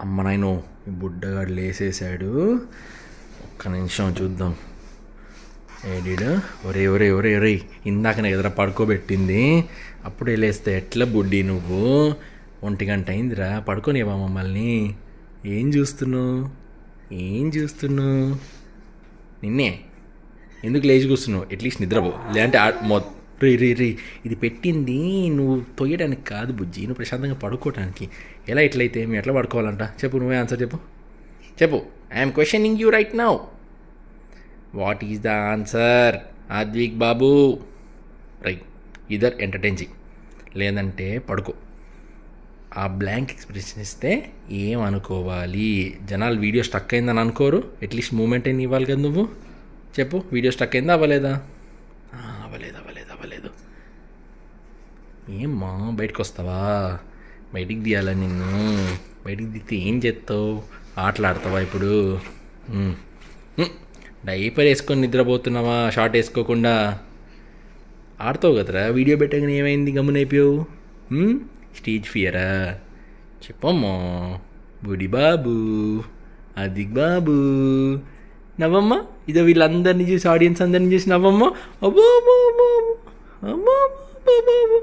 అమ్మ నాయనో, ఈ బుడ్డగాడు లేసేసాడు. ఒక్క నిమిషం చూద్దాం. ఏడీడు ఒరే ఒరే ఒరే ఒరే, ఇందాకనే ఎదుర పడుకోబెట్టింది, అప్పుడే లేస్తే ఎట్లా బుడ్డి నువ్వు? 1 గంట అయిందిరా, పడుకోనివా మమ్మల్ని? ఏం చూస్తున్నావు? నిన్నే ఎందుకు లేచి కూర్చున్నావు? అట్లీస్ట్ నిద్రపో, లేదంటే రీ రీ రీ ఇది పెట్టింది నువ్వు తొయ్యడానికి కాదు బుజ్జి, నువ్వు ప్రశాంతంగా పడుకోవడానికి. ఎలా ఎట్లయితే మేము ఎట్లా పడుకోవాలంట? చెప్పు, నువ్వే ఆన్సర్ చెప్పు. I'm questioning you right now. What is the answer Advik Babu? Right, either entertain చెయ్యి, లేదంటే పడుకో. ఆ బ్లాంక్ ఎక్స్ప్రెషన్ ఇస్తే ఏమనుకోవాలి? జనాలు వీడియో స్టక్ అయిందని అనుకోరు, అట్లీస్ట్ మూమెంట్ అయినా ఇవ్వాలి కదా నువ్వు. చెప్పు, వీడియో స్టక్ అయిందా అవ్వలేదా? అవ్వలేదు. ఏమ్మా బయటకు వస్తావా? బయటికి తీయాలా నిన్ను? బయటికి తీస్తే ఏం చేస్తావు? ఆటలాడతావా ఇప్పుడు? డైపర్ వేసుకొని నిద్రపోతున్నావా? షార్ట్ వేసుకోకుండా ఆడతావు కదరా. వీడియో పెట్టగానే ఏమైంది గమ్మునైపోయావు? స్టేజ్ ఫియరా? చెప్పమ్మా బుడి బాబు, ఆదిక్ బాబు, నవ్వమ్మా. ఇదో వీళ్ళందరినీ చూసి, ఆడియన్స్ అందరినీ చూసి నవ్వమ్మా. అబ్బో అబ్బో అబ్బో అబ్బో అబ్బో అబ్బో.